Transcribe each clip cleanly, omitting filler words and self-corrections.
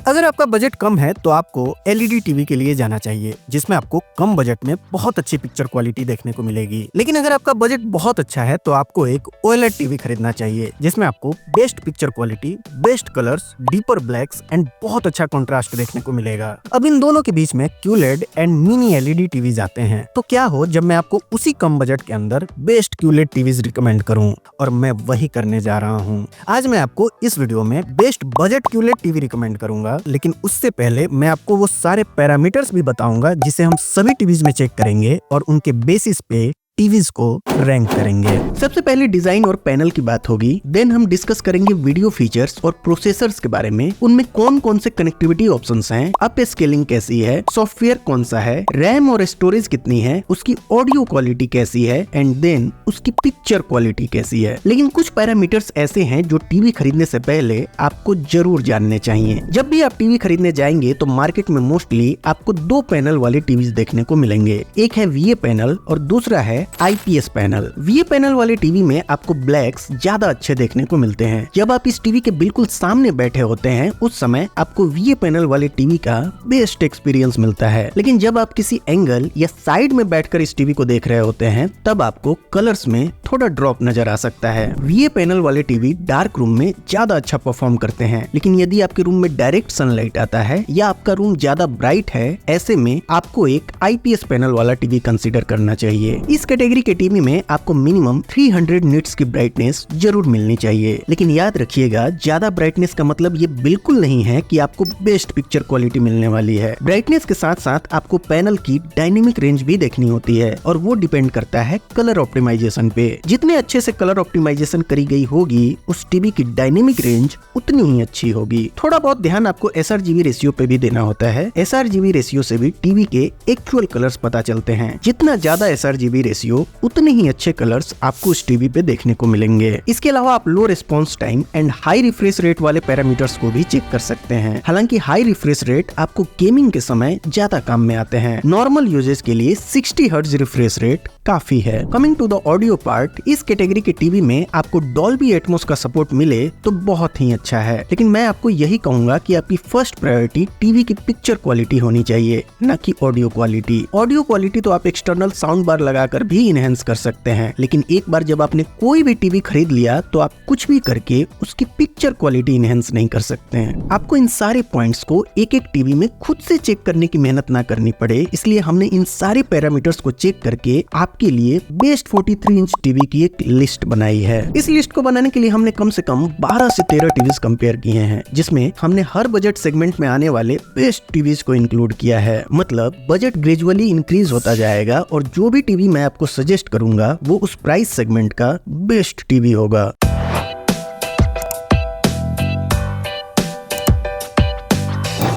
अगर आपका बजट कम है तो आपको एलईडी टीवी के लिए जाना चाहिए, जिसमें आपको कम बजट में बहुत अच्छी पिक्चर क्वालिटी देखने को मिलेगी। लेकिन अगर आपका बजट बहुत अच्छा है तो आपको एक ओएलईडी टीवी खरीदना चाहिए, जिसमें आपको best picture quality, best colours, deeper blacks and बहुत अच्छा कंट्रास्ट देखने को मिलेगा। अब इन दोनों के बीच में QLED and mini LED TVs आते हैं, तो क्या हो जब मैं आपको उसी कम बजट के अंदर बेस्ट क्यूलेड टीवीज रिकमेंड करूं, और मैं वही करने जा रहा हूं। आज मैं आपको इस वीडियो में best budget QLED TV recommend करूंगा, लेकिन उससे पहले मैं आपको वो सारे पैरामीटर्स भी बताऊंगा जिसे हम सभी टीवीज में चेक करेंगे और उनके बेसिस पे टीवीज को रैंक करेंगे। सबसे पहले डिजाइन और पैनल की बात होगी, देन हम डिस्कस करेंगे वीडियो फीचर्स और प्रोसेसर्स के बारे में, उनमें कौन कौन से कनेक्टिविटी ऑप्शंस हैं, अप स्केलिंग कैसी है, सॉफ्टवेयर कौन सा है, रैम और स्टोरेज कितनी है, उसकी ऑडियो क्वालिटी कैसी है एंड देन उसकी पिक्चर क्वालिटी कैसी है। लेकिन कुछ पैरामीटर्स ऐसे हैं जो टीवी खरीदने से पहले आपको जरूर जानने चाहिए। जब भी आप टीवी खरीदने जाएंगे तो मार्केट में मोस्टली आपको दो पैनल वाले टीवी देखने को मिलेंगे, एक है वीए पैनल और दूसरा है आईपीएस पैनल। वीए पैनल वाले टीवी में आपको ब्लैक्स ज्यादा अच्छे देखने को मिलते हैं। जब आप इस टीवी के बिल्कुल सामने बैठे होते हैं उस समय आपको वीए पैनल वाले टीवी का बेस्ट एक्सपीरियंस मिलता है। लेकिन जब आप किसी एंगल या साइड में बैठकर इस टीवी को देख रहे होते हैं तब आपको कलर्स में थोड़ा ड्रॉप नजर आ सकता है। वीए पैनल वाले टीवी डार्क रूम में ज्यादा अच्छा परफॉर्म करते हैं, लेकिन यदि आपके रूम में डायरेक्ट सनलाइट आता है या आपका रूम ज्यादा ब्राइट है, ऐसे में आपको एक आईपीएस पैनल वाला टीवी कंसीडर करना चाहिए। इस कैटेगरी के टीवी में आपको मिनिमम 300 निट्स की ब्राइटनेस जरूर मिलनी चाहिए। लेकिन याद रखिएगा, ज्यादा ब्राइटनेस का मतलब ये बिल्कुल नहीं है कि आपको बेस्ट पिक्चर क्वालिटी मिलने वाली है। ब्राइटनेस के साथ साथ आपको पैनल की डायनेमिक रेंज भी देखनी होती है और वो डिपेंड करता है कलर ऑप्टिमाइजेशन पे। जितने अच्छे से कलर ऑप्टिमाइजेशन करी गई होगी उस टीवी की डायनेमिक रेंज उतनी ही अच्छी होगी। थोड़ा बहुत ध्यान आपको एसआरजीबी रेशियो पे भी देना होता है। एसआरजीबी रेशियो से भी टीवी के एक्चुअल कलर्स पता चलते हैं। जितना ज्यादा एसआरजीबी रेशियो उतने ही अच्छे कलर्स आपको इस टीवी पे देखने को मिलेंगे। इसके अलावा आप low response time and high refresh rate वाले पैरामीटर्स को भी चेक कर सकते हैं। हालांकि हाई रिफ्रेश रेट आपको गेमिंग के समय ज्यादा काम में आते हैं। नॉर्मल यूजेस के लिए 60 हर्ट्ज रिफ्रेश रेट काफी है। Coming to the audio part, इस कैटेगरी के टीवी में आपको डॉल्बी एटमॉस का सपोर्ट मिले तो बहुत ही अच्छा है। लेकिन मैं आपको यही कहूंगा कि आपकी फर्स्ट प्रायोरिटी टीवी की पिक्चर क्वालिटी होनी चाहिए, न कि ऑडियो क्वालिटी। ऑडियो क्वालिटी तो आप एक्सटर्नल साउंड बार लगाकर भी इनहेंस कर सकते हैं, लेकिन एक बार जब आपने कोई भी टीवी खरीद लिया तो आप कुछ भी करके उसकी पिक्चर क्वालिटी इनहेंस नहीं कर सकते हैं। आपको इन सारे पॉइंट्स को एक एक टीवी में खुद से चेक करने की मेहनत ना करनी पड़े, इसलिए हमने इन सारे पैरामीटर्स को चेक करके आपके लिए बेस्ट 43 इंच टीवी की एक लिस्ट बनाई है। इस लिस्ट को बनाने के लिए हमने कम से कम 12 से 13 टीवीज कंपेयर किए हैं, जिसमें हमने हर बजट सेगमेंट में आने वाले बेस्ट टीवीज को इंक्लूड किया है। मतलब बजट ग्रेजुअली इंक्रीज होता जाएगा और जो भी टीवी मैं आपको सजेस्ट करूंगा वो उस प्राइस सेगमेंट का बेस्ट टीवी होगा।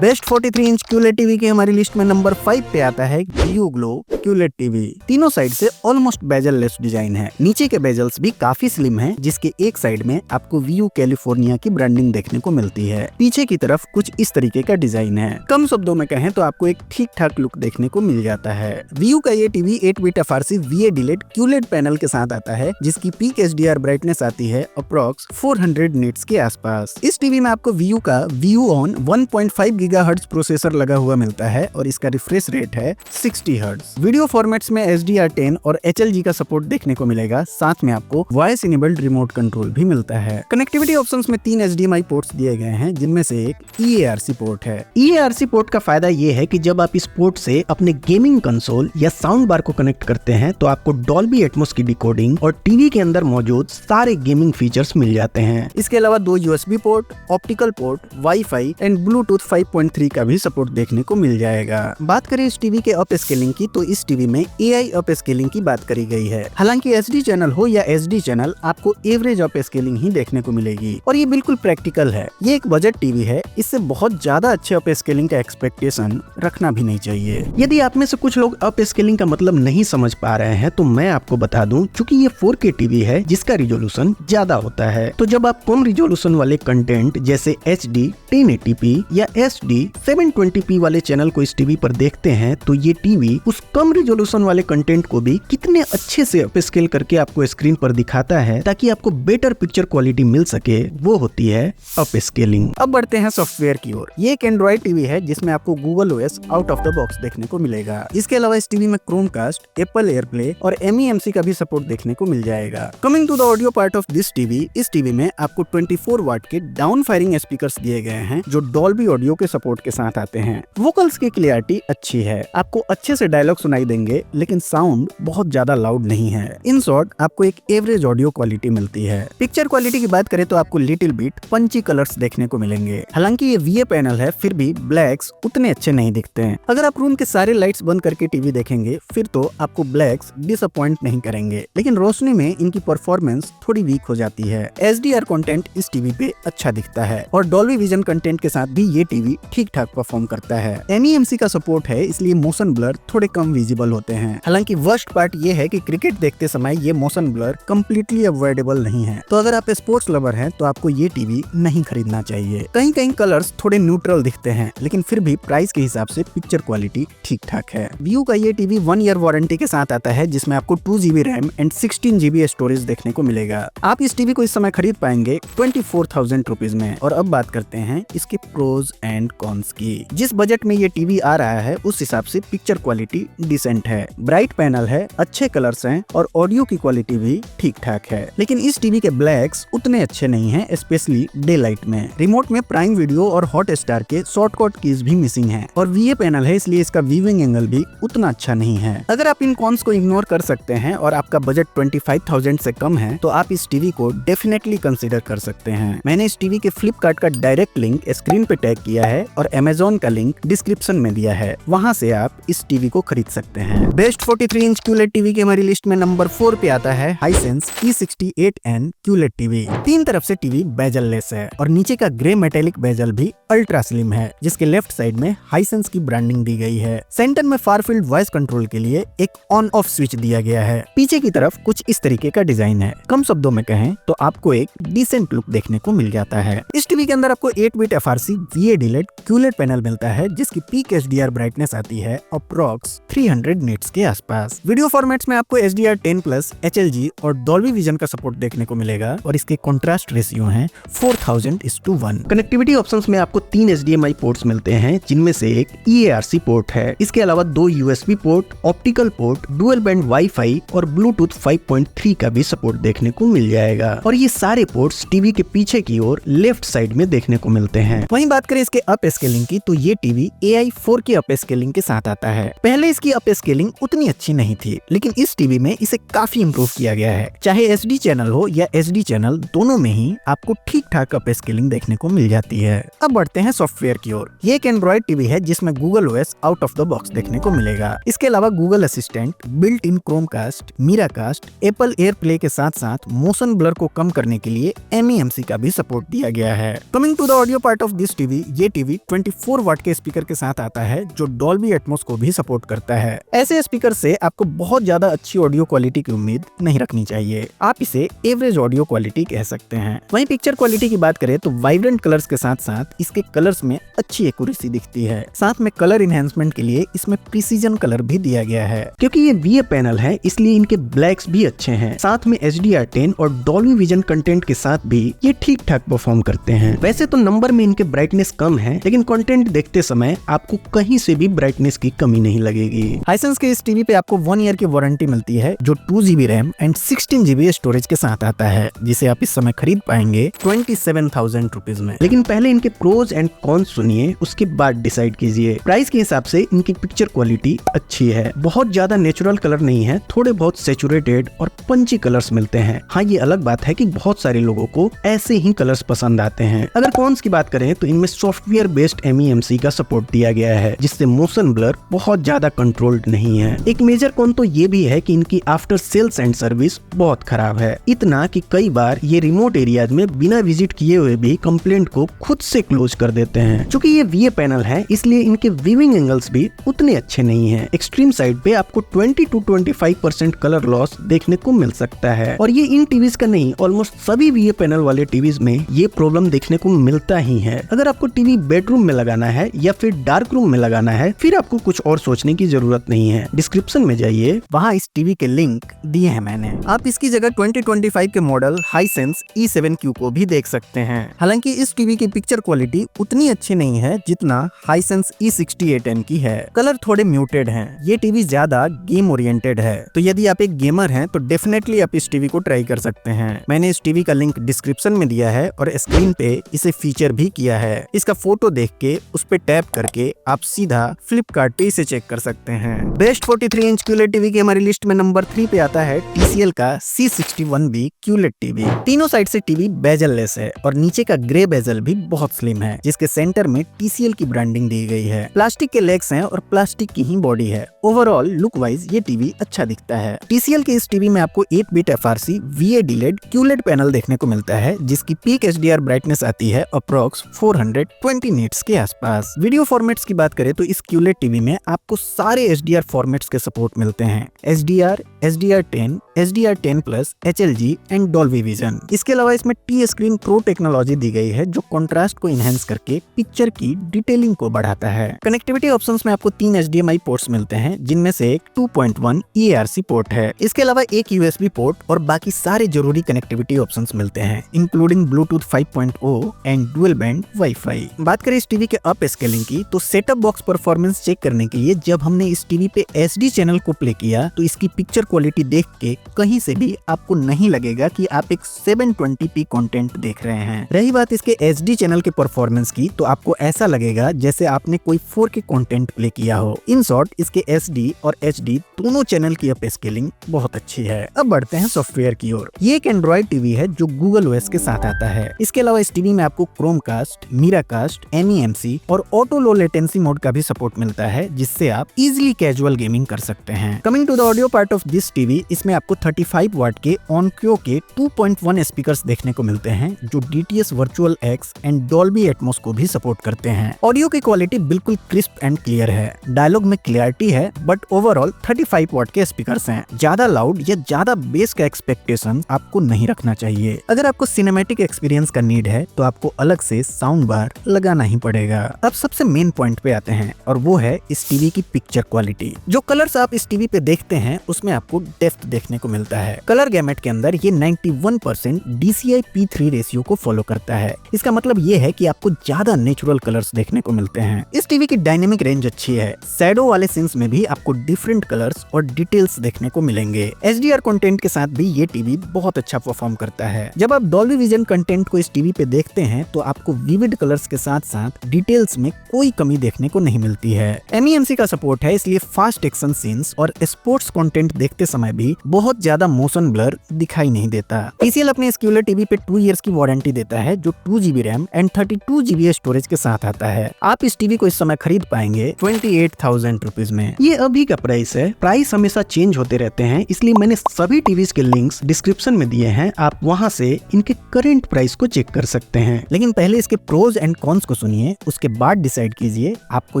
बेस्ट 43 इंच क्यूलेड टीवी की हमारी लिस्ट में नंबर 5 पे आता है व्यू ग्लो क्यूलेड टीवी। तीनों साइड से ऑलमोस्ट बेजल लेस डिजाइन है। नीचे के बेजल्स भी काफी स्लिम हैं, जिसके एक साइड में आपको व्यू कैलिफोर्निया की ब्रांडिंग देखने को मिलती है। पीछे की तरफ कुछ इस तरीके का डिजाइन है। कम शब्दों में कहें तो आपको एक ठीक ठाक लुक देखने को मिल जाता है। व्यू का ये टीवी 8 बिट FRC VA डिलेट क्यूलेड पैनल के साथ आता है, जिसकी पीक HDR ब्राइटनेस आती है अप्रॉक्स 400 निट्स के आसपास। इस टीवी में आपको व्यू का व्यू ऑन 1.5 गीगाहर्ट्ज प्रोसेसर लगा हुआ मिलता है और इसका रिफ्रेश रेट है 60 हर्ट्ज। वीडियो फॉर्मेट्स में HDR10 और HLG का सपोर्ट देखने को मिलेगा। साथ में आपको वॉइस इनेबल्ड रिमोट कंट्रोल भी मिलता है। कनेक्टिविटी ऑप्शंस में 3 HDMI पोर्ट्स दिए गए हैं, जिनमें से एक EARC पोर्ट है। EARC पोर्ट का फायदा ये है कि जब आप इस पोर्ट से अपने गेमिंग कंसोल या साउंड बार को कनेक्ट करते हैं तो आपको डॉल्बी एटमॉस की डिकोडिंग और टीवी के अंदर मौजूद सारे गेमिंग फीचर्स मिल जाते हैं। इसके अलावा 2 USB port, optical port, wifi and Bluetooth 5.3 का भी सपोर्ट देखने को मिल जाएगा। बात करें इस टीवी के अप स्केलिंग की तो इस टीवी में AI अप स्केलिंग की बात करी गई है। हालांकि HD चैनल हो या SD चैनल आपको एवरेज अप स्केलिंग ही देखने को मिलेगी और ये बिल्कुल प्रैक्टिकल है। ये एक बजट टीवी है, इससे बहुत ज्यादा अच्छे अप स्केलिंग का एक्सपेक्टेशन रखना भी नहीं चाहिए। यदि आप में से कुछ लोग अप स्केलिंग का मतलब नहीं समझ पा रहे हैं तो मैं आपको बता दूं, क्योंकि ये 4K टीवी है जिसका रिजोल्यूशन ज्यादा होता है, तो जब आप कम रिजोल्यूशन वाले कंटेंट जैसे HD, 1080p या SD HD 720p वाले चैनल को इस टीवी पर देखते हैं तो ये टीवी उस कम रिजोल्यूशन वाले कंटेंट को भी कितने अच्छे से अपस्केल करके आपको स्क्रीन पर दिखाता है ताकि आपको बेटर पिक्चर क्वालिटी मिल सके, वो होती है अपस्केलिंग। अब बढ़ते हैं सॉफ्टवेयर की ओर। ये एक एंड्रॉइड टीवी है जिसमें आपको Google OS out of the box देखने को मिलेगा। इसके अलावा इस टीवी में क्रोमकास्ट, एप्पल एयरप्ले और MEMC का भी सपोर्ट देखने को मिल जाएगा। Coming to the audio part of this TV, इस टीवी में आपको 24 वाट के डाउन फायरिंग स्पीकर्स दिए गए हैं जो डॉल्बी ऑडियो के सपोर्ट के साथ आते हैं। वोकल्स की क्लियरिटी अच्छी है, आपको अच्छे से डायलॉग सुनाई देंगे, लेकिन साउंड बहुत ज्यादा लाउड नहीं है। इन शॉर्ट आपको एक एवरेज ऑडियो क्वालिटी मिलती है। पिक्चर क्वालिटी की बात करें तो आपको लिटिल बिट पंची कलर्स देखने को मिलेंगे। हालांकि ये VA पैनल है, फिर भी ब्लैक्स उतने अच्छे नहीं दिखते हैं। अगर आप रूम के सारे लाइट्स बंद करके टीवी देखेंगे फिर तो आपको ब्लैक्स डिसअपॉइंट नहीं करेंगे, लेकिन रोशनी में इनकी परफॉर्मेंस थोड़ी वीक हो जाती है। HDR कंटेंट इस टीवी पे अच्छा दिखता है और डॉल्बी विजन कंटेंट के साथ भी ये टीवी ठीक ठाक परफॉर्म करता है। MEMC का सपोर्ट है, इसलिए मोशन ब्लर थोड़े कम विजिबल होते हैं। हालांकि वर्स्ट पार्ट ये है कि क्रिकेट देखते समय ये मोशन ब्लर कम्प्लीटली अवॉइडेबल नहीं है। तो अगर आप स्पोर्ट्स लवर हैं तो आपको ये टीवी नहीं खरीदना चाहिए। कहीं कहीं कलर्स थोड़े न्यूट्रल दिखते हैं, लेकिन फिर भी प्राइस के हिसाब से पिक्चर क्वालिटी ठीक ठाक है। व्यू का ये टीवी 1 ईयर वारंटी के साथ आता है, जिसमें आपको 2GB RAM and 16GB storage देखने को मिलेगा। आप इस टीवी को इस समय खरीद पाएंगे 24,000 रुपीज में। और अब बात करते हैं इसके प्रोज एंड कॉन्स की। जिस बजट में ये टीवी आ रहा है उस हिसाब से पिक्चर क्वालिटी डिसेंट है, ब्राइट पैनल है, अच्छे कलर्स हैं और ऑडियो की क्वालिटी भी ठीक ठाक है। लेकिन इस टीवी के ब्लैक्स उतने अच्छे नहीं हैं, स्पेशली डे लाइट में। रिमोट में प्राइम वीडियो और हॉटस्टार के शॉर्टकट कीज भी मिसिंग है और VA पैनल है, इसलिए इसका व्यूइंग एंगल भी उतना अच्छा नहीं है। अगर आप इन कॉन्स को इग्नोर कर सकते हैं और आपका बजट 25,000 से कम है तो आप इस टीवी को डेफिनेटली कंसीडर कर सकते हैं। मैंने इस टीवी के फ्लिपकार्ट का डायरेक्ट लिंक स्क्रीन पे टैग किया है और Amazon का लिंक डिस्क्रिप्शन में दिया है, वहां से आप इस टीवी को खरीद सकते हैं। बेस्ट 43 इंच QLED टीवी की हमारी लिस्ट में नंबर 4 पे आता है हाइसेंस E68N QLED टीवी। तीन तरफ से टीवी बेजल लेस है और नीचे का ग्रे मेटेलिक बेजल भी अल्ट्रा स्लिम है, जिसके लेफ्ट साइड में हाइसेंस की ब्रांडिंग दी गई है। सेंटर में फार फील्ड वॉइस कंट्रोल के लिए एक ऑन ऑफ स्विच दिया गया है। पीछे की तरफ कुछ इस तरीके का डिजाइन है। कम शब्दों में कहें तो आपको एक डिसेंट लुक देखने को मिल जाता है। इस टीवी के अंदर आपको 8 बिट FRC VA डिलेट QLED पैनल मिलता है, जिसकी पीक HDR ब्राइटनेस आती है अप्रॉक्स 300 निट्स के आसपास। वीडियो फॉर्मेट्स में आपको HDR10+, HLG और डॉल्बी विजन का सपोर्ट देखने को मिलेगा और इसके कॉन्ट्रास्ट रेशियो है 4000:1। कनेक्टिविटी ऑप्शंस में आपको 3 HDMI पोर्ट्स मिलते हैं, जिनमें से एक EARC पोर्ट है। इसके अलावा 2 USB port, optical port, dual band wifi और ब्लूटूथ 5.3 का भी सपोर्ट देखने को मिल जाएगा और ये सारे पोर्ट्स टीवी के पीछे की ओर लेफ्ट साइड में देखने को मिलते हैं। वहीं बात करें इसके अप स्केलिंग की तो ये TV AI 4K up scaling के साथ आता है। पहले इसकी अप स्केलिंग उतनी अच्छी नहीं थी, लेकिन इस टीवी में इसे काफी इम्प्रूव किया गया है। चाहे SD चैनल हो या SD चैनल, दोनों में ही आपको ठीक ठाक अप स्केलिंग देखने को मिल जाती है। अब बढ़ते हैं सॉफ्टवेयर की ओर। ये एक एंड्रॉइड टीवी है जिसमें Google OS out of the box देखने को मिलेगा। इसके अलावा Google assistant, built in Chromecast, Miracast, Apple AirPlay के साथ साथ मोशन ब्लर को कम करने के लिए MEMC का भी सपोर्ट दिया गया है। Coming to the audio part of this TV, ये टीवी 24 वाट के स्पीकर के साथ आता है जो डॉल्बी एटमॉस को भी सपोर्ट करता है। ऐसे स्पीकर से आपको बहुत ज्यादा अच्छी ऑडियो क्वालिटी की उम्मीद नहीं रखनी चाहिए, आप इसे एवरेज ऑडियो क्वालिटी कह सकते हैं। वहीं पिक्चर क्वालिटी की बात करें तो वाइब्रेंट कलर्स के साथ साथ इसके कलर्स में अच्छी एक्यूरेसी दिखती है। साथ में कलर इनहेंसमेंट के लिए इसमें प्रिसीजन कलर भी दिया गया है। क्योंकि ये VA पैनल है इसलिए इनके ब्लैक्स भी अच्छे हैं। साथ में HDR10 और डॉल्बी विजन कंटेंट के साथ भी ये ठीक ठाक परफॉर्म करते हैं। वैसे तो नंबर में इनके ब्राइटनेस कम है, लेकिन कंटेंट देखते समय आपको कहीं से भी ब्राइटनेस की कमी नहीं लगेगी। हाइसेंस के इस टीवी पे आपको 1 ईयर की वारंटी मिलती है जो 2GB RAM and 16GB storage के साथ आता है, जिसे आप इस समय खरीद पाएंगे 27,000 रुपीज में। लेकिन पहले इनके प्रोज एंड कॉन्स सुनिए, उसके बाद डिसाइड कीजिए। प्राइस के हिसाब से इनकी पिक्चर क्वालिटी अच्छी है, बहुत ज्यादा नेचुरल कलर नहीं है, थोड़े बहुत सैचुरेटेड और पंची कलर्स मिलते हैं। हाँ, ये अलग बात है कि बहुत सारे लोगों को ऐसे ही कलर्स पसंद आते हैं। अगर कॉन्स की बात करें तो इनमें सॉफ्टवेयर बेस्ड MEMC का सपोर्ट दिया गया है, जिससे मोशन ब्लर बहुत ज्यादा कंट्रोल्ड नहीं है। एक मेजर कॉन तो ये भी है कि इनकी आफ्टर सेल्स एंड सर्विस बहुत खराब है, इतना कि कई बार ये रिमोट एरियाज में बिना विजिट किए हुए भी कंप्लेंट को खुद से क्लोज कर देते हैं। चूंकि ये VA पैनल है इसलिए इनके व्यूइंग एंगल्स भी उतने अच्छे नहीं हैं। एक्सट्रीम साइड पे आपको 20 to 25% कलर लॉस देखने को मिल सकता है और ये इन टीवीज का नहीं, ऑलमोस्ट सभी VA पैनल वाले टीवीज में ये प्रॉब्लम देखने को मिलता ही है। अगर आपको टीवी बेडरूम में लगाना है या फिर डार्क रूम में लगाना है, फिर आपको कुछ और सोचने की जरूरत नहीं है। डिस्क्रिप्शन में जाइए, वहाँ इस टीवी के लिंक दिए हैं मैंने। आप इसकी जगह 2025 के मॉडल हाइसेंस E7Q को भी देख सकते हैं। हालांकि इस टीवी की पिक्चर क्वालिटी उतनी अच्छी नहीं है जितना हाइसेंस E68N की है। कलर थोड़े म्यूटेड हैं। ये टीवी ज्यादा गेम ओरिएंटेड है, तो यदि आप एक गेमर हैं तो डेफिनेटली आप इस टीवी को ट्राई कर सकते हैं। मैंने इस टीवी का लिंक डिस्क्रिप्शन में दिया है और स्क्रीन पे इसे फीचर भी किया है। इसका फोटो देख के उस पे टैप करके आप सीधा फ्लिपकार्ट पे इसे चेक कर सकते हैं। बेस्ट 43 इंच QLED टीवी की हमारी लिस्ट में नंबर 3 पे आता है TCL का C61B QLED टीवी। तीनों साइड से टीवी बेजल लेस है और नीचे का ग्रे बेजल भी बहुत स्लिम है, जिसके सेंटर में TCL की ब्रांडिंग दी गई है। प्लास्टिक के लेग्स हैं और प्लास्टिक की ही बॉडी है। ओवरऑल लुक वाइज ये टीवी अच्छा दिखता है। TCL के इस टीवी में आपको 8 bit FRC VA delayed QLED panel देखने को मिलता है, जिसकी पीक HDR ब्राइटनेस आती है अप्रोक्स 420 निट्स के आसपास। वीडियो फॉर्मेट्स की बात करें तो इस QLED टीवी में आपको सारे HDR फॉर्मेट्स के सपोर्ट मिलते हैं। HDR, HDR10, HDR10+, HLG and Dolby vision. इसके अलावा इसमें T-Screen Pro टेक्नोलॉजी दी गई है जो कंट्रास्ट को इनहेंस करके पिक्चर की डिटेलिंग को बढ़ाता है। कनेक्टिविटी ऑप्शंस में आपको 3 HDMI पोर्ट्स मिलते हैं, जिनमें से एक 2.1 EARC पोर्ट है। इसके अलावा एक USB पोर्ट और बाकी सारे जरूरी कनेक्टिविटी ऑप्शंस मिलते हैं, including Bluetooth 5.0 and dual band wifi. बात करें इस टीवी के अप स्केलिंग की, तो सेटअप बॉक्स परफॉर्मेंस चेक करने के लिए जब हमने इस टीवी पे SD चैनल को प्ले किया तो इसकी पिक्चर क्वालिटी देख के कहीं से भी आपको नहीं लगेगा कि आप एक 720p कंटेंट देख रहे हैं। रही बात इसके SD चैनल के परफॉर्मेंस की, तो आपको ऐसा लगेगा जैसे आपने कोई 4K कंटेंट प्ले किया हो। इन शॉर्ट इसके SD और HD दोनों चैनल की अप स्केलिंग बहुत अच्छी है। अब बढ़ते हैं सॉफ्टवेयर की ओर। ये एक एंड्रॉइड टीवी है जो गूगल OS के साथ आता है। इसके अलावा इस टीवी में आपको क्रोमकास्ट, मीराकास्ट, MEMC और ऑटो लो लेटेंसी मोड का भी सपोर्ट मिलता है, जिससे आप इजीली कैजुअल गेमिंग कर सकते हैं। Coming to the audio part of this TV, इसमें आपको 35 वाट के ऑनक्यो के 2.1 स्पीकर्स देखने को मिलते हैं, जो DTS virtual X and Dolby Atmos को भी सपोर्ट करते हैं। ऑडियो की क्वालिटी बिल्कुल क्रिस्प एंड क्लियर है। डायलॉग में क्लियरिटी है, बट ओवरऑल 35 वाट के स्पीकर्स हैं। ज्यादा लाउड या ज्यादा बेस का एक्सपेक्टेशन आपको नहीं रखना चाहिए। अगर आपको सिनेमैटिक एक्सपीरियंस का नीड है तो आपको अलग से साउंड बार लगाना ही पड़ेगा। अब सबसे मेन पॉइंट पे आते हैं और वो है इस टीवी की पिक्चर क्वालिटी। जो कलर्स आप इस टीवी पे देखते हैं उसमें आपको डेप्थ देखने को मिलता है। कलर गैमेट के अंदर ये 91% DCI-P3 रेशियो को फॉलो करता है। इसका मतलब ये है कि आपको ज्यादा नेचुरल कलर्स देखने को मिलते हैं। इस टीवी की डायनेमिक रेंज अच्छी है। शैडो वाले सीन्स में भी आपको डिफरेंट कलर्स और डिटेल्स देखने को मिलेंगे। HDR कंटेंट के साथ भी ये टीवी बहुत अच्छा परफॉर्म करता है। जब आप डॉल्बी विजन कंटेंट को इस टीवी पे देखते हैं तो आपको विविड कलर्स के साथ साथ डिटेल्स में कोई कमी देखने को नहीं मिलती है। MEMC का सपोर्ट है, इसलिए फास्ट एक्शन सीन्स और स्पोर्ट्स कंटेंट देखते समय भी बहुत ज्यादा मोशन ब्लर दिखाई नहीं देता। TCL अपने इस QLED टीवी पे 2 इयर्स की वारंटी देता है, जो 2GB RAM and 32GB storage के साथ आता है। आप इस टीवी को इस समय खरीद पाएंगे 28,000 रुपीज में। ये अभी का प्राइस है। प्राइस हमेशा चेंज होते रहते हैं, इसलिए मैंने सभी टीवीज के लिंक्स डिस्क्रिप्शन में दिए हैं। आप वहां से इनके करंट प्राइस को चेक कर सकते हैं। लेकिन पहले इसके प्रोज एंड कॉन्स को सुनिए, उसके बाद डिसाइड कीजिए आपको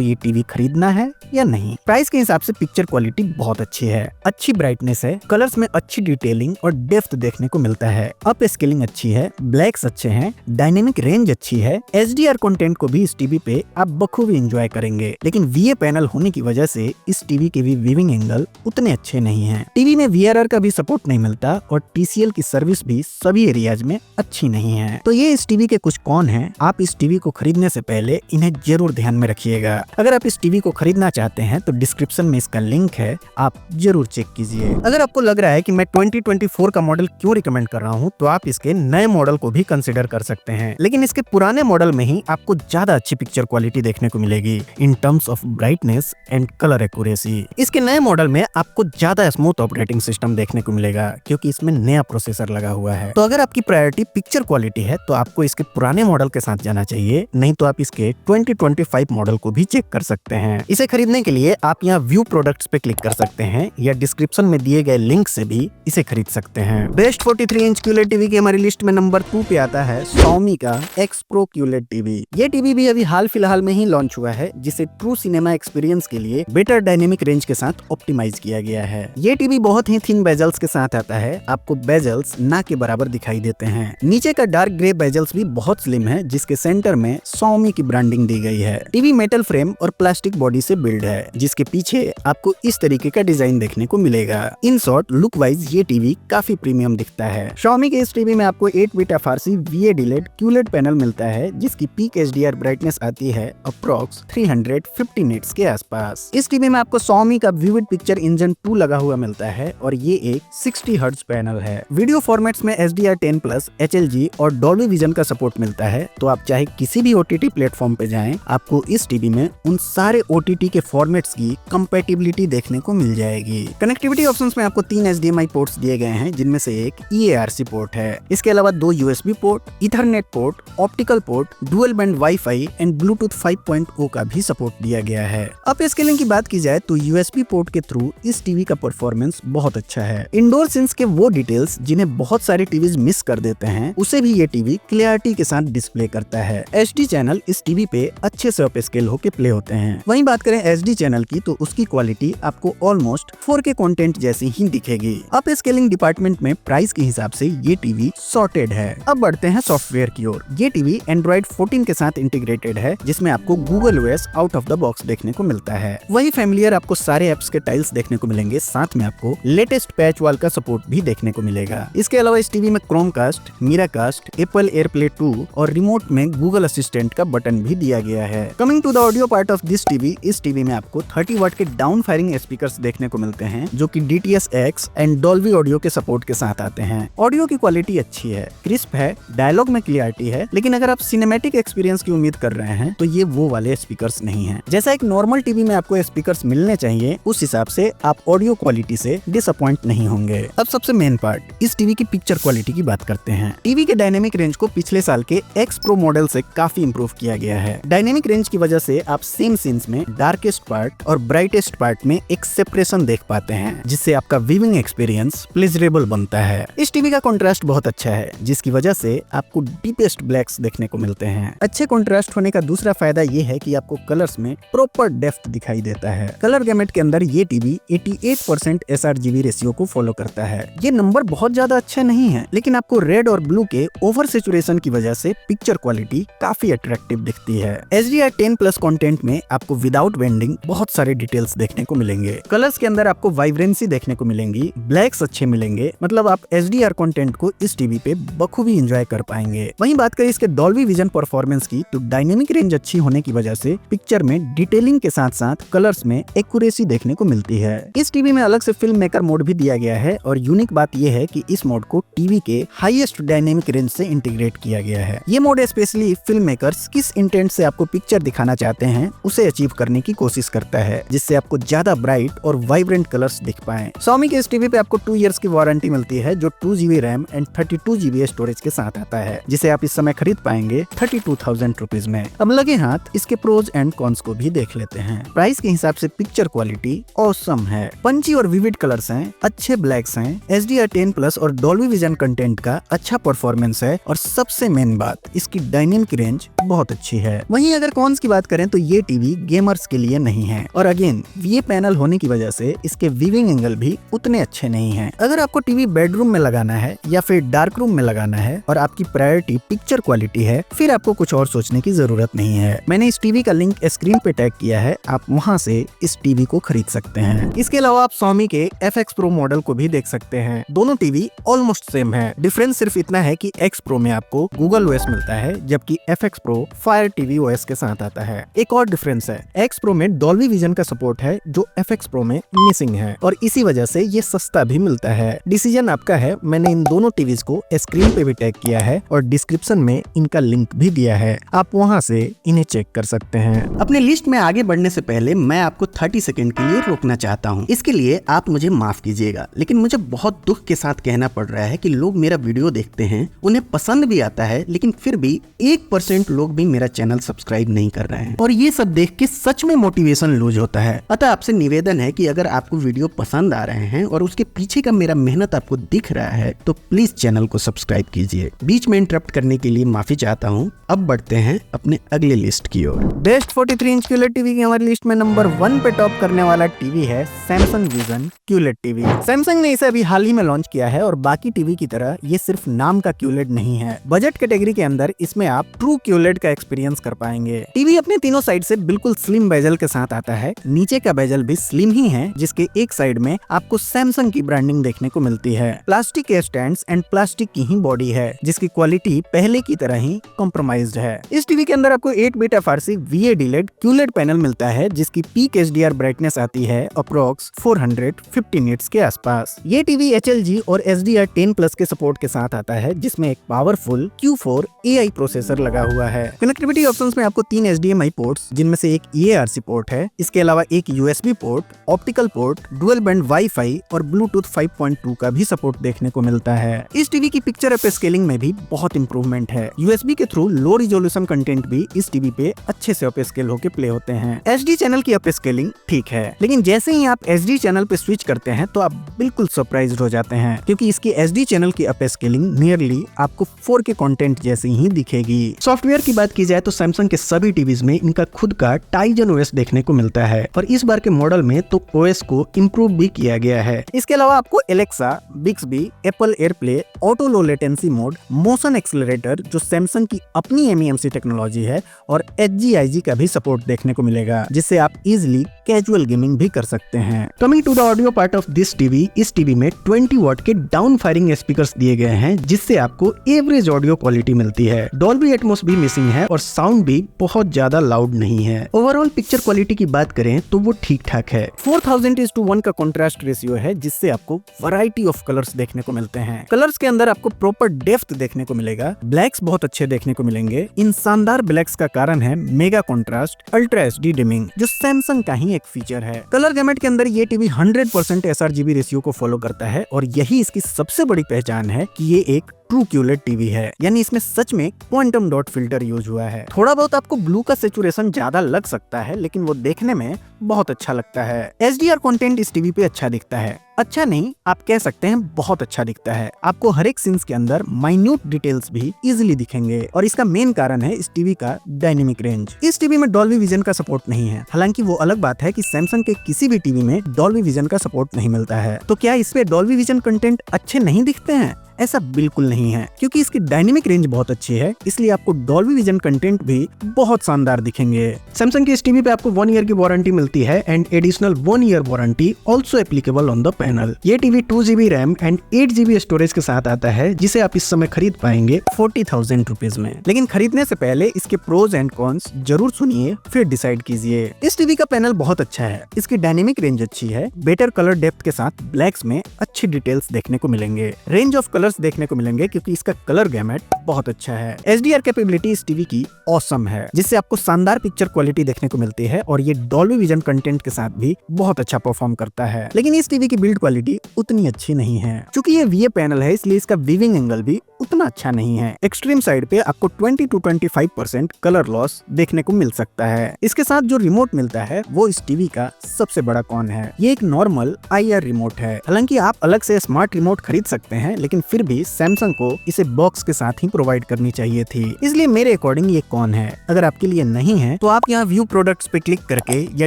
ये टीवी खरीदना है या नहीं। प्राइस के हिसाब से पिक्चर क्वालिटी बहुत अच्छी है, अच्छी ब्राइटनेस है, कलर्स में अच्छी डिटेलिंग और डेप्थ देखने को मिलता है, अप स्केलिंग अच्छी है, ब्लैक्स अच्छे हैं, डायनेमिक रेंज अच्छी है। HDR कंटेंट को भी इस टीवी पे आप बखूबी एंजॉय करेंगे। लेकिन VA पैनल होने की वजह से इस टीवी के भी व्यूइंग एंगल उतने अच्छे नहीं हैं। टीवी में VRR का भी सपोर्ट नहीं मिलता और TCL की सर्विस भी सभी एरियाज में अच्छी नहीं है। तो ये इस टीवी के कुछ कौन हैं। आप इस टीवी को खरीदने से पहले इन्हें जरूर ध्यान में रखिएगा। अगर आप इस टीवी को खरीदना चाहते हैं तो डिस्क्रिप्शन में इसका लिंक है, आप जरूर चेक कीजिए। अगर आपको लग रहा है कि मैं 2024 का मॉडल क्यों रिकमेंड कर रहा हूँ, तो आप इसके नए मॉडल को भी कंसिडर कर सकते हैं। लेकिन इसके पुराने मॉडल में ही आपको ज्यादा अच्छी पिक्चर क्वालिटी देखने को मिलेगी in terms of brightness and colour accuracy. इसके नए मॉडल में आपको ज्यादा स्मूथ ऑपरेटिंग सिस्टम देखने को मिलेगा, क्योंकि इसमें नया प्रोसेसर लगा हुआ है। तो अगर आपकी प्रायोरिटी पिक्चर क्वालिटी है तो आपको इसके पुराने मॉडल के साथ जाना चाहिए, नहीं तो आप इसके 2025 मॉडल को भी चेक कर सकते हैं। इसे खरीदने के लिए आप यहाँ व्यू प्रोडक्ट्स पे क्लिक कर सकते हैं या डिस्क्रिप्शन में दिए गए लिंक से भी इसे खरीद सकते हैं। बेस्ट 43 इंच QLED टीवी की हमारी लिस्ट में नंबर 2 पे आता है Xiaomi का X Pro QLED टीवी। ये टीवी भी अभी हाल फिलहाल में ही लॉन्च हुआ है, जिसे ट्रू सिनेमा एक्सपीरियंस के लिए बेटर डायनेमिक रेंज के साथ ऑप्टिमाइज किया गया है। ये टीवी बहुत ही थिन बेजल्स के साथ आता है। आपको बेजल्स ना के बराबर दिखाई देते हैं। नीचे का डार्क ग्रे बेजल्स भी बहुत स्लिम है, जिसके सेंटर में Xiaomi की ब्रांडिंग दी गई है। टीवी मेटल फ्रेम और प्लास्टिक बॉडी से बिल्ड है, जिसके पीछे आपको इस तरीके का डिजाइन देखने को मिलेगा। इन शॉर्ट लुक वाइज ये टीवी काफी प्रीमियम दिखता है। Xiaomi के इस टीवी में आपको 8-बिट FRC VA LED QLED panel मिलता है, जिसकी पीक HDR ब्राइटनेस आती है अप्रॉक्स 350 निट्स के आसपास। इस टीवी में आपको Xiaomi का विविड पिक्चर इंजन 2 लगा हुआ मिलता है और ये एक 60 हर्ट्ज पैनल है। वीडियो फॉर्मेट्स में HDR10+, HLG और Dolby Vision का सपोर्ट मिलता है, तो आप चाहे किसी भी OTT प्लेटफॉर्म पे जाएं, आपको इस टीवी में उन सारे OTT के फॉर्मेट्स की कंपैटिबिलिटी देखने को मिल जाएगी। कनेक्टिविटी ऑप्शंस में आपको 3 HDMI पोर्ट्स दिए गए हैं, जिनमें से एक EARC पोर्ट है। इसके अलावा 2 USB port, Ethernet port, optical port, dual band wifi and Bluetooth 5.0 का भी सपोर्ट दिया गया है। अब स्केलिंग की बात की जाए तो USB पोर्ट के थ्रू इस टीवी का परफॉर्मेंस बहुत अच्छा है। इंडोर सीन्स के वो डिटेल्स जिन्हें बहुत सारे टीवीज मिस कर देते हैं, उसे भी ये टीवी क्लियरिटी के साथ डिस्प्ले करता है। HD चैनल इस टीवी पे अच्छे से अप स्केल होके प्ले होते हैं। वहीं बात करें HD चैनल की, तो उसकी क्वालिटी आपको ऑलमोस्ट 4K कंटेंट जैसी ही दिखेगी। अप स्केलिंग डिपार्टमेंट में प्राइस के हिसाब से ये टीवी सॉर्टेड है। अब बढ़ते हैं सॉफ्टवेयर की ओर। ये टीवी Android 14 के साथ इंटीग्रेटेड है, जिसमें आपको Google OS out of the box देखने को मिलता है। वही फैमिलियर आपको सारे एप्स के टाइल्स देखने को मिलेंगे, साथ में आपको लेटेस्ट पैच वॉल का सपोर्ट भी देखने को मिलेगा। इसके अलावा इस टीवी में क्रोमकास्ट, मीराकास्ट, Apple AirPlay 2 और रिमोट में Google असिस्टेंट का बटन भी दिया गया है। Coming to the audio part of this TV, इस टीवी में आपको 30 वाट के डाउन फायरिंग स्पीकर्स देखने को मिलते हैं, जो कि DTS-X एंड Dolby ऑडियो के सपोर्ट के साथ आते हैं। ऑडियो की क्वालिटी अच्छी है, क्रिस्प है, डायलॉग में क्लियरिटी है, लेकिन अगर आप सिनेमैटिक एक्सपीरियंस की उम्मीद कर रहे हैं तो ये वो वाले स्पीकर्स नहीं हैं। जैसा एक नॉर्मल टीवी में आपको स्पीकर्स मिलने चाहिए, उस हिसाब से आप ऑडियो क्वालिटी से डिसअपॉइंट नहीं होंगे। अब सबसे मेन पार्ट, इस टीवी की पिक्चर क्वालिटी की बात करते हैं। टीवी के डायनेमिक रेंज को पिछले साल के X Pro मॉडल से काफी इंप्रूव किया गया है। डायनेमिक रेंज की वजह से आप सेम सीन्स में डार्केस्ट पार्ट और ब्राइटेस्ट पार्ट में एक सेपरेशन देख पाते हैं, जिससे आपका व्यूइंग एक्सपीरियंस प्लेजरेबल बनता है। इस टीवी का कंट्रास्ट बहुत अच्छा है, जिसकी वजह से आपको डीपेस्ट ब्लैक्स देखने को मिलते हैं। अच्छे कंट्रास्ट होने का दूसरा फायदा ये है कि आपको कलर्स में प्रॉपर डेप्थ दिखाई देता है। कलर गैमेट के अंदर ये टीवी 88% sRGB रेशियो को फॉलो करता है। ये नंबर बहुत ज्यादा अच्छा नहीं है, लेकिन आपको रेड और ब्लू के ओवर सैचुरेशन की वजह से पिक्चर क्वालिटी काफी अट्रैक्टिव दिखती है। HDR10+ कंटेंट में आपको विदाउट बेंडिंग बहुत सारे डिटेल्स देखने को मिलेंगे। कलर्स के अंदर आपको वाइब्रेंसी देखने को मिलेंगी, ब्लैक्स अच्छे मिलेंगे, मतलब आप HDR कंटेंट को इस टीवी पे बखूबी एंजॉय कर पाएंगे। वहीं बात करें इसके डॉल्बी विजन परफॉर्मेंस की, तो डायनेमिक रेंज अच्छी होने की वजह से पिक्चर में डिटेलिंग के साथ साथ कलर्स में एक्यूरेसी देखने को मिलती है। इस टीवी में अलग से फिल्म मेकर मोड भी दिया गया है, और यूनिक बात यह है कि इस मोड को टीवी के हाईएस्ट डायनेमिक रेंज से इंटीग्रेट किया गया है। ये मोड स्पेशली फिल्म मेकर्स किस इंटेंट से आपको पिक्चर दिखाना चाहते हैं उसे अचीव करने की कोशिश करता है, जिससे आपको ज्यादा ब्राइट और वाइब्रेंट कलर्स दिख पाएं। Xiaomi के इस टीवी पे आपको 2 इयर्स की वारंटी मिलती है, जो 2GB RAM and 32GB storage के साथ आता है, जिसे आप इस समय खरीद पाएंगे 32,000 रुपीज में। अब लगे हाथ इसके प्रोज एंड कॉन्स को भी देख लेते हैं। प्राइस के हिसाब से पिक्चर क्वालिटी ऑसम है, पंची और विविड कलर्स हैं, अच्छे ब्लैक्स हैं, HDR10+ और Dolby Vision कंटेंट का अच्छा परफॉर्मेंस है, और सबसे मेन बात, इसकी डायनेमिक रेंज बहुत अच्छी है। वहीं अगर कॉन्स की बात करें तो ये टीवी गेमर्स के लिए नहीं है, और अगेन ये पैनल होने की वजह से इसके व्यूइंग एंगल भी उतने अच्छे नहीं हैं। अगर आपको टीवी बेडरूम में लगाना है या फिर डार्क रूम में लगाना है और आपकी प्रायोरिटी पिक्चर क्वालिटी है, फिर आपको कुछ और सोचने की जरूरत नहीं है। मैंने इस टीवी का लिंक स्क्रीन पे टैग किया है, आप वहां से इस टीवी को खरीद सकते हैं। इसके अलावा आप Xiaomi के FX Pro मॉडल को भी देख सकते हैं। दोनों टीवी ऑलमोस्ट सेम है, डिफरेंस सिर्फ इतना है कि X Pro में आपको Google OS मिलता है, जबकि FX Pro Fire TV OS के साथ आता है। एक और डिफरेंस है, X Pro में Dolby Vision का सपोर्ट है, जो FX Pro में मिसिंग है, और इसी वजह से ये सस्ता भी मिलता है। डिसीजन आपका है। मैंने इन दोनों टीवीज को स्क्रीन पे भी टैग किया है और डिस्क्रिप्शन में इनका लिंक भी दिया है, आप वहां से इन्हें चेक कर सकते हैं। अपने लिस्ट में आगे बढ़ने से पहले मैं आपको 30 सेकंड के लिए रोकना चाहता हूं। इसके लिए आप मुझे माफ कीजिएगा, लेकिन मुझे बहुत दुख के साथ कहना पड़ रहा है कि लोग मेरा वीडियो देखते हैं, उन्हें पसंद भी आता है, लेकिन फिर भी 1% लोग भी मेरा चैनल सब्सक्राइब नहीं कर रहे हैं, और ये सब देख के सच में मोटिवेशन लूज होता है। अतः आपसे निवेदन है कि अगर आपको वीडियो पसंद आ रहे हैं और उसके पीछे का मेरा मेहनत आपको दिख रहा है, तो प्लीज चैनल को सब्सक्राइब कीजिए। बीच में इंटरप्ट करने के लिए माफी चाहता हूँ। अब बढ़ते हैं अपने अगले लिस्ट की ओर। बेस्ट 43 इंच QLED टीवी की हमारी लिस्ट में नंबर 1 पे टॉप करने वाला टीवी है Samsung Vision QLED TV. Samsung ने इसे अभी हाल ही में लॉन्च किया है और बाकी टीवी की तरह ये सिर्फ नाम का QLED नहीं है। बजट कैटेगरी के अंदर इसमें आप ट्रू QLED OLED का एक्सपीरियंस कर पाएंगे। टीवी अपने तीनों साइड से बिल्कुल स्लिम बेजल के साथ आता है। नीचे का बेजल भी स्लिम ही है, जिसके एक साइड में आपको सैमसंग की ब्रांडिंग देखने को मिलती है। प्लास्टिक के स्टैंड्स एंड प्लास्टिक की ही बॉडी है, जिसकी क्वालिटी पहले की तरह ही कॉम्प्रोमाइज्ड है। इस टीवी के अंदर आपको 8-बिट FRC VAD-LED QLED पैनल मिलता है, जिसकी पीक HDR ब्राइटनेस आती है अप्रोक्स 450 निट्स के आसपास। ये टीवी HLG और SDR10+ के सपोर्ट के साथ आता है, जिसमें एक पावरफुल Q4 AI प्रोसेसर लगा हुआ है। कनेक्टिविटी ऑप्शंस में आपको 3 HDMI पोर्ट्स, जिनमें से एक EARC पोर्ट है, इसके अलावा एक USB port, optical port, dual band wifi और ब्लूटूथ 5.2 का भी सपोर्ट देखने को मिलता है। इस टीवी की पिक्चर अपस्केलिंग में भी बहुत इंप्रूवमेंट है। USB के थ्रू लो रिजोल्यूशन कंटेंट भी इस टीवी पे अच्छे से अपस्केल होकर प्ले होते हैं। HD चैनल की अपस्केलिंग ठीक है, लेकिन जैसे ही आप HD चैनल पे स्विच करते हैं तो आप बिल्कुल सरप्राइज्ड हो जाते हैं, क्योंकि इसकी SD चैनल की अपस्केलिंग नियरली आपको 4K कंटेंट जैसी ही दिखेगी। सॉफ्टवेयर की बात की जाए तो सैमसंग के सभी टीवीज में इनका खुद का टाइजन OS देखने को मिलता है, और इस बार के मॉडल में तो OS को इम्प्रूव भी किया गया है। इसके अलावा आपको Alexa, Bixby, Apple AirPlay, auto low latency mode, motion accelerator जो सैमसंग की अपनी MEMC टेक्नोलॉजी है, और HGIG का भी सपोर्ट देखने को मिलेगा, जिससे आप इजिली कैजुअल गेमिंग भी कर सकते हैं। Coming to the audio part of this TV, इस टीवी में 20 वॉट के डाउन फायरिंग स्पीकर्स दिए गए हैं, जिससे आपको एवरेज ऑडियो क्वालिटी मिलती है। डॉल्बी एटमॉस भी मिसिंग है और साउंड भी बहुत ज्यादा लाउड नहीं है। ओवरऑल पिक्चर क्वालिटी की बात करें तो वो ठीक ठाक है। 4000:1 का कॉन्ट्रास्ट रेशियो है, जिससे आपको वैरायटी ऑफ कलर्स देखने को मिलते हैं। कलर्स के अंदर आपको प्रॉपर डेप्थ देखने को मिलेगा। ब्लैक्स बहुत अच्छे देखने को मिलेंगे। इन शानदार ब्लैक्स का कारण है mega contrast ultra HD dimming, जो सैमसंग का ही एक फीचर है। कलर गैमेट के अंदर ये टीवी 100% sRGB रेशियो को फॉलो करता है, और यही इसकी सबसे बड़ी पहचान है कि ये एक ट्रू QLED टीवी है, यानी इसमें सच में क्वांटम डॉट फिल्टर यूज हुआ है। थोड़ा बहुत आपको ब्लू का सैचुरेशन ज्यादा लग सकता है, लेकिन वो देखने में बहुत अच्छा लगता है। HDR कंटेंट इस टीवी पे अच्छा दिखता है। अच्छा नहीं, आप कह सकते हैं बहुत अच्छा दिखता है। आपको हर एक सीन्स के अंदर माइन्यूट डिटेल्स भी इजीली दिखेंगे, और इसका मेन कारण है इस टीवी का डायनेमिक रेंज। इस टीवी में डॉल्बी विजन का सपोर्ट नहीं है। हालांकि वो अलग बात है कि सैमसंग के किसी भी टीवी में डॉल्बी विजन का सपोर्ट नहीं मिलता है। तो क्या इस पे डॉल्बी विजन कंटेंट अच्छे नहीं दिखते हैं? ऐसा बिल्कुल नहीं है, क्योंकि इसकी डायनेमिक रेंज बहुत अच्छी है, इसलिए आपको डॉल्बी विजन कंटेंट भी बहुत शानदार दिखेंगे। सैमसंग की इस टीवी पे आपको 1 ईयर की वारंटी मिलती है, and additional 1 year warranty also applicable on the panel. ये TV 2GB RAM and 8GB storage के साथ आता है, जिसे आप इस समय खरीद पाएंगे 40,000 रुपीज में। लेकिन खरीदने से पहले इसके प्रोज एंड कॉन्स जरूर सुनिए, फिर डिसाइड कीजिए। इस टीवी का पैनल बहुत अच्छा है, इसकी डायनेमिक रेंज अच्छी है, बेटर कलर डेप्थ के साथ ब्लैक्स में अच्छी डिटेल्स देखने को मिलेंगे, रेंज ऑफ देखने को मिलेंगे, क्योंकि इसका कलर गैमेट बहुत अच्छा है। HDR कैपेबिलिटी इस टीवी की ऑसम है, जिससे आपको शानदार पिक्चर क्वालिटी देखने को मिलती है, और ये डॉल्बी विजन कंटेंट के साथ भी बहुत अच्छा परफॉर्म करता है। लेकिन इस टीवी की बिल्ड क्वालिटी उतनी अच्छी नहीं है। चूंकि ये VA पैनल है, इसलिए इसका वीविंग एंगल भी उतना अच्छा नहीं है। एक्सट्रीम साइड पे आपको 20 to 25% कलर लॉस देखने को मिल सकता है। इसके साथ जो रिमोट मिलता है वो इस टीवी का सबसे बड़ा कॉन है। ये एक नॉर्मल IR रिमोट है। हालांकि आप अलग से स्मार्ट रिमोट खरीद सकते हैं, लेकिन फिर भी सैमसंग को इसे बॉक्स के साथ ही प्रोवाइड करनी चाहिए थी, इसलिए मेरे अकॉर्डिंग ये कॉन है। अगर आपके लिए नहीं है तो आप यहाँ व्यू प्रोडक्ट्स पे क्लिक करके या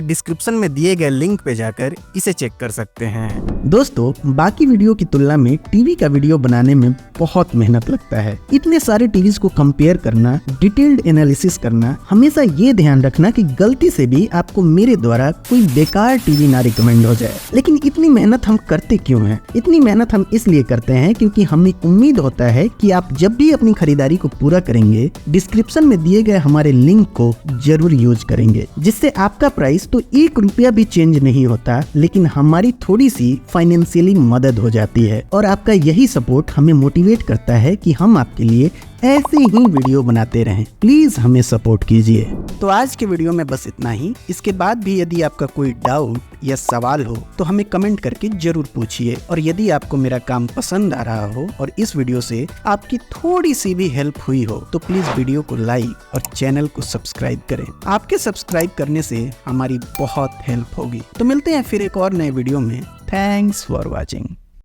डिस्क्रिप्शन में दिए गए लिंक पे जाकर इसे चेक कर सकते हैं। दोस्तों, बाकी वीडियो की तुलना में टीवी का वीडियो बनाने में बहुत मेहनत लगता है। इतने सारे टीवीज को कंपेयर करना, डिटेल्ड एनालिसिस करना, हमेशा ये ध्यान रखना कि गलती से भी आपको मेरे द्वारा कोई बेकार टीवी ना रिकमेंड हो जाए। लेकिन इतनी मेहनत हम करते क्यों हैं? इतनी मेहनत हम इसलिए करते हैं क्योंकि हमें उम्मीद होता है कि आप जब भी अपनी खरीदारी को पूरा करेंगे, डिस्क्रिप्शन में दिए गए हमारे लिंक को जरूर यूज करेंगे, जिससे आपका प्राइस तो 1 रुपया भी चेंज नहीं होता, लेकिन हमारी थोड़ी सी फाइनेंशियली मदद हो जाती है, और आपका यही सपोर्ट हमें मोटिवेट करता है कि हम आपके लिए ऐसे ही वीडियो बनाते रहें। प्लीज हमें सपोर्ट कीजिए। तो आज के वीडियो में बस इतना ही। इसके बाद भी यदि आपका कोई डाउट या सवाल हो तो हमें कमेंट करके जरूर पूछिए, और यदि आपको मेरा काम पसंद आ रहा हो और इस वीडियो से आपकी थोड़ी सी भी हेल्प हुई हो तो प्लीज वीडियो को लाइक और चैनल को सब्सक्राइब करें। आपके सब्सक्राइब करने से हमारी बहुत हेल्प होगी। तो मिलते हैं फिर एक और नए वीडियो में। Thanks for watching.